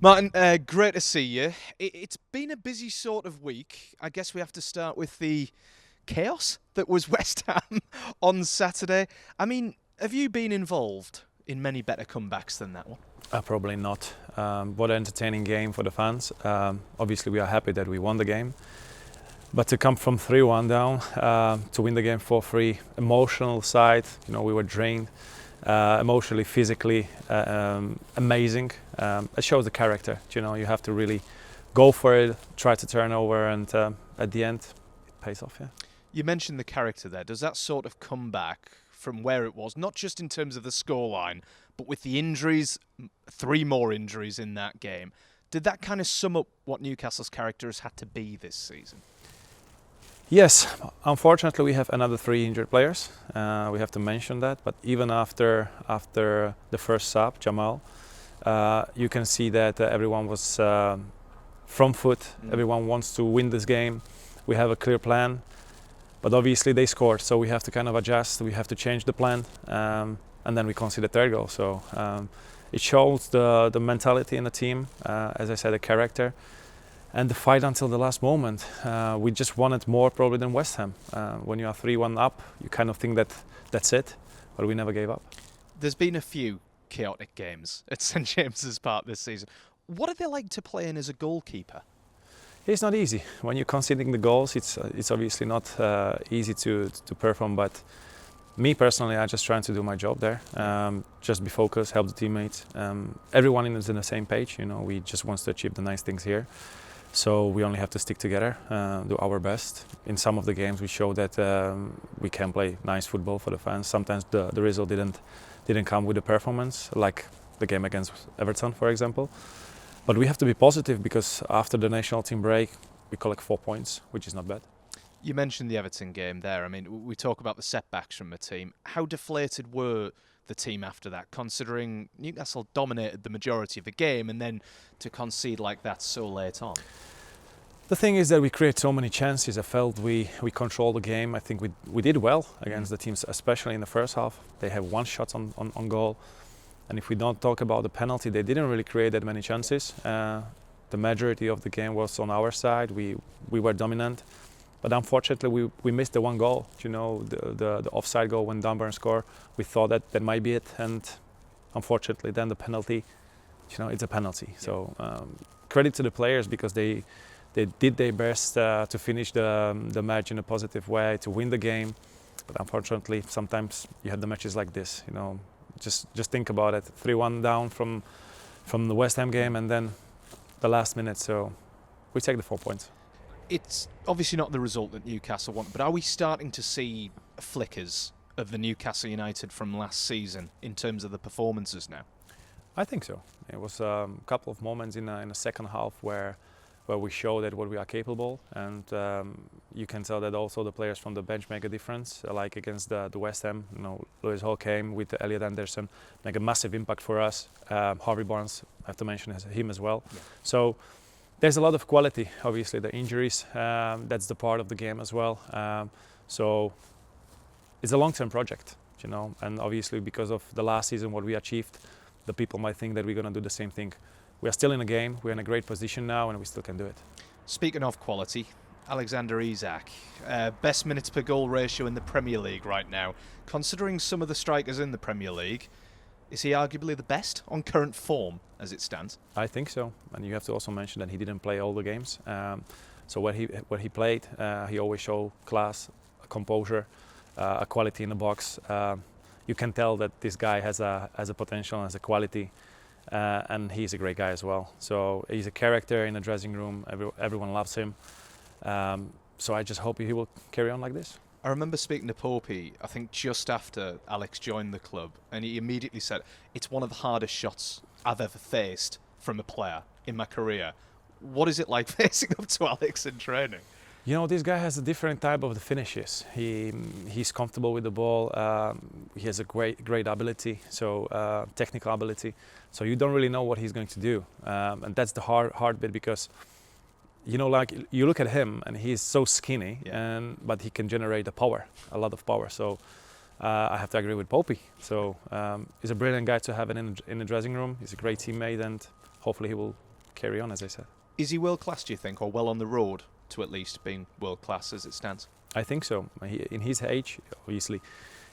Martin, great to see you. It's been a busy sort of week. I guess we have to start with the chaos that was West Ham on Saturday. I mean, have you been involved in many better comebacks than that one? Probably not. What an entertaining game for the fans. Obviously, we are happy that we won the game. But to come from 3-1 down to win the game 4-3, emotional side, we were drained. Emotionally, physically, amazing. It shows the character. You have to really go for it, try to turn over, and at the end, it pays off. Yeah. You mentioned the character there. Does that sort of come back from where it was, not just in terms of the scoreline, but with the injuries, 3 more injuries in that game? Did that kind of sum up what Newcastle's character has had to be this season? Yes, unfortunately, we have another 3 injured players. We have to mention that. But even after the first sub, Jamal, you can see that everyone was from foot. Everyone wants to win this game. We have a clear plan. But obviously they scored, so we have to kind of adjust. We have to change the plan, and then we concede the third goal. So it shows the mentality in the team, as I said, the character, and the fight until the last moment. We just wanted more probably than West Ham. When you are 3-1 up, you kind of think that that's it, but we never gave up. There's been a few chaotic games at St James's Park this season. What are they like to play in as a goalkeeper? It's not easy. When you're conceding the goals, it's obviously not easy to perform. But me personally, I'm just trying to do my job there. Just be focused, help the teammates. Everyone is on the same page. We just want to achieve the nice things here. So we only have to stick together, do our best. In some of the games, we show that we can play nice football for the fans. Sometimes the result didn't come with the performance, like the game against Everton, for example. But we have to be positive because after the national team break, we collect 4 points, which is not bad. You mentioned the Everton game there. I mean, we talk about the setbacks from the team. How deflated were the team after that, considering Newcastle dominated the majority of the game and then to concede like that so late on? The thing is that we create so many chances. I felt we controlled the game. I think we did well against the teams, especially in the first half. They have 1 shot on goal. And if we don't talk about the penalty, they didn't really create that many chances. The majority of the game was on our side. We were dominant. But unfortunately, we missed the 1 goal. The offside goal when Dunbar scored. We thought that might be it. And unfortunately, then the penalty, it's a penalty. Yeah. So credit to the players because they did their best to finish the match in a positive way, to win the game. But unfortunately, sometimes you have the matches like this, Just think about it. 3-1 down from the West Ham game and then the last minute. So we take the 4 points. It's obviously not the result that Newcastle want, but are we starting to see flickers of the Newcastle United from last season in terms of the performances now? I think so. It was a couple of moments in the second half where we show that what we are capable, and you can tell that also the players from the bench make a difference. Like against the West Ham, Lewis Hall came with Elliot Anderson, make a massive impact for us. Harvey Barnes, I have to mention him as well. Yeah. So there's a lot of quality. Obviously, the injuries, that's the part of the game as well. So it's a long-term project, and obviously because of the last season, what we achieved, the people might think that we're going to do the same thing. We are still in a game, we're in a great position now, and we still can do it. Speaking of quality, Alexander Isak, best minutes per goal ratio in the Premier League right now. Considering some of the strikers in the Premier League, is he arguably the best on current form as it stands? I think so, and you have to also mention that he didn't play all the games. So when he played, he always showed class, composure, a quality in the box. You can tell that this guy has a potential, has a quality. And he's a great guy as well. So he's a character in the dressing room. Everyone loves him. So I just hope he will carry on like this. I remember speaking to Popey, I think just after Alex joined the club, and he immediately said, it's one of the hardest shots I've ever faced from a player in my career. What is it like facing up to Alex in training? This guy has a different type of the finishes. He's comfortable with the ball. He has a great ability, so technical ability. So you don't really know what he's going to do, and that's the hard bit because, like you look at him and he's so skinny, yeah. But he can generate a lot of power. So I have to agree with Popey. So he's a brilliant guy to have in the dressing room. He's a great teammate, and hopefully he will carry on, as I said. Is he world class, do you think, or well on the road to at least being world class as it stands? I think so. In his age, obviously,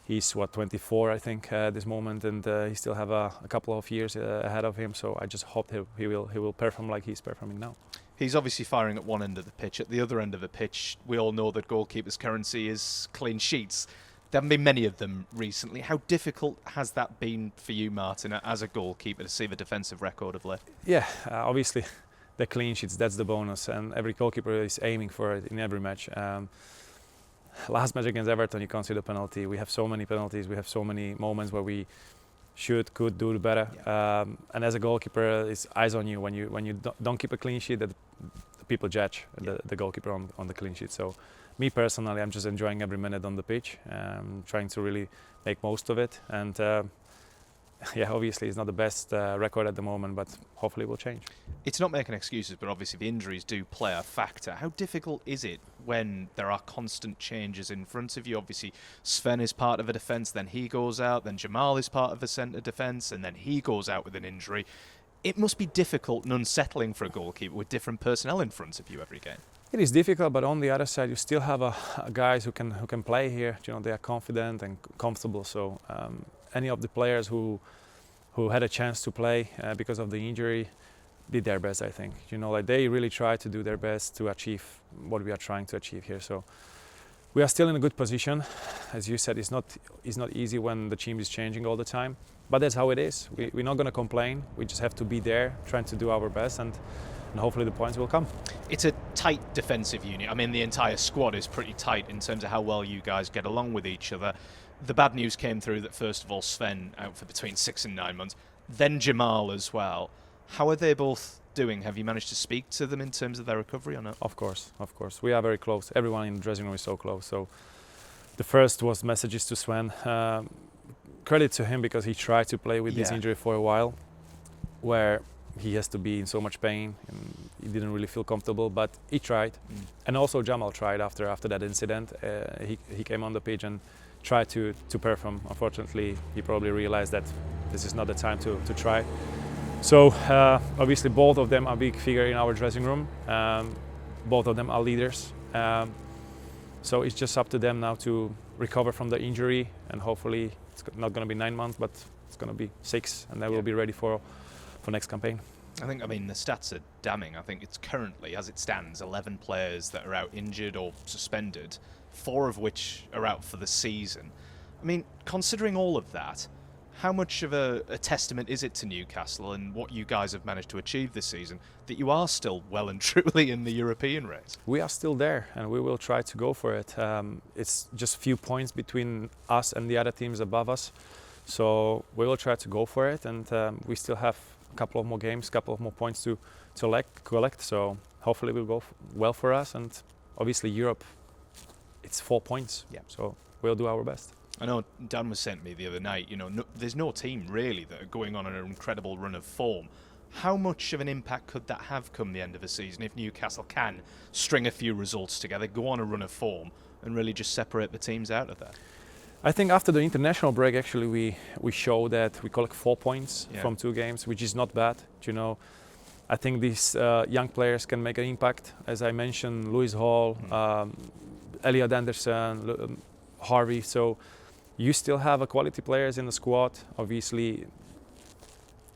he's 24, I think, at this moment, and he still have a couple of years ahead of him. So I just hope he will perform like he's performing now. He's obviously firing at one end of the pitch. At the other end of the pitch, we all know that goalkeepers' currency is clean sheets. There haven't been many of them recently. How difficult has that been for you, Martin, as a goalkeeper, to see the defensive record of late? Yeah, obviously, the clean sheets, that's the bonus, and every goalkeeper is aiming for it in every match. Last match against Everton, you can't see the penalty. We have so many penalties. We have so many moments where we could do better. Yeah. And as a goalkeeper, it's eyes on you. When you don't keep a clean sheet, that the people judge the goalkeeper on the clean sheet. So, me personally, I'm just enjoying every minute on the pitch, trying to really make most of it. And yeah, obviously, it's not the best record at the moment, but hopefully it will change. It's not making excuses, but obviously the injuries do play a factor. How difficult is it when there are constant changes in front of you? Obviously, Sven is part of a defence, then he goes out, then Jamal is part of a centre defence, and then he goes out with an injury. It must be difficult and unsettling for a goalkeeper with different personnel in front of you every game. It is difficult, but on the other side, you still have guys who can play here. You know, they are confident and comfortable. So any of the players who had a chance to play because of the injury did their best, I think. You know, like they really try to do their best to achieve what we are trying to achieve here. So we are still in a good position. As you said, it's not easy when the team is changing all the time, but that's how it is. We're not going to complain. We just have to be there, trying to do our best, and hopefully the points will come. It's a tight defensive unit. I mean, the entire squad is pretty tight in terms of how well you guys get along with each other. The bad news came through that first of all Sven out for between 6 and 9 months, then Jamal as well. How are they both doing? Have you managed to speak to them in terms of their recovery or not? Of course. We are very close. Everyone in the dressing room is so close. So the first was messages to Sven. Credit to him because he tried to play with this injury for a while, where he has to be in so much pain and he didn't really feel comfortable, but he tried. And also Jamal tried after that incident. He came on the pitch and tried to perform. Unfortunately, he probably realized that this is not the time to try. So obviously both of them are big figure in our dressing room. Both of them are leaders. So it's just up to them now to recover from the injury, and hopefully it's not going to be 9 months, but it's going to be 6, and they will be ready for next campaign. I mean, the stats are damning. I think it's currently, as it stands, 11 players that are out injured or suspended, 4 of which are out for the season. I mean, considering all of that, how much of a testament is it to Newcastle and what you guys have managed to achieve this season that you are still well and truly in the European race? We are still there, and we will try to go for it. It's just few points between us and the other teams above us. So we will try to go for it, and we still have a couple of more games, couple of more points to collect. So hopefully it will go well for us, and obviously Europe, it's 4 points. Yeah. So we'll do our best. I know Dan was saying to me the other night, there's no team really that are going on an incredible run of form. How much of an impact could that have come the end of the season if Newcastle can string a few results together, go on a run of form, and really just separate the teams out of that? I think after the international break, actually, we show that we collect 4 points from 2 games, which is not bad. I think these young players can make an impact. As I mentioned, Lewis Hall, Elliot Anderson, Harvey. So you still have a quality players in the squad. Obviously,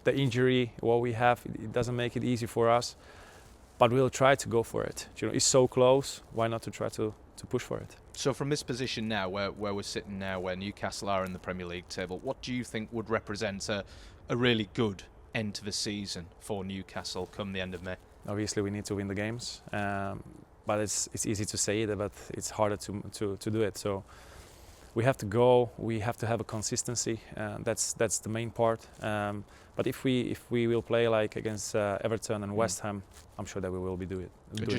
the injury, what we have, it doesn't make it easy for us. But we'll try to go for it. It's so close. Why not to try to push for it? So from this position now, where we're sitting now, where Newcastle are in the Premier League table, what do you think would represent a really good end to the season for Newcastle come the end of May? Obviously, we need to win the games, but it's easy to say it, but it's harder to do it. So we have to go. We have to have a consistency. That's the main part. But if we will play like against Everton and West Ham, I'm sure that we will be doing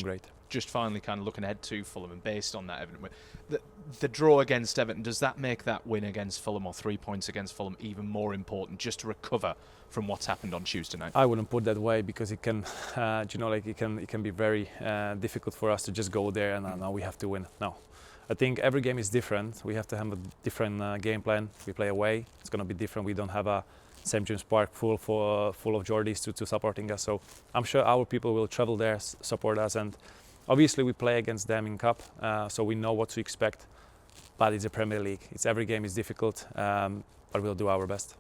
great. Just finally kind of looking ahead to Fulham, and based on that Everton win, the draw against Everton, does that make that win against Fulham or 3 points against Fulham even more important just to recover from what's happened on Tuesday night? I wouldn't put that way, because it can, it can be very difficult for us to just go there and now we have to win. No, I think every game is different. We have to have a different game plan. We play away, it's going to be different. We don't have a St. James Park full of Geordies to supporting us. So I'm sure our people will travel there, support us, and obviously we play against them in Cup, so we know what to expect. But it's a Premier League. Every game is difficult, but we'll do our best.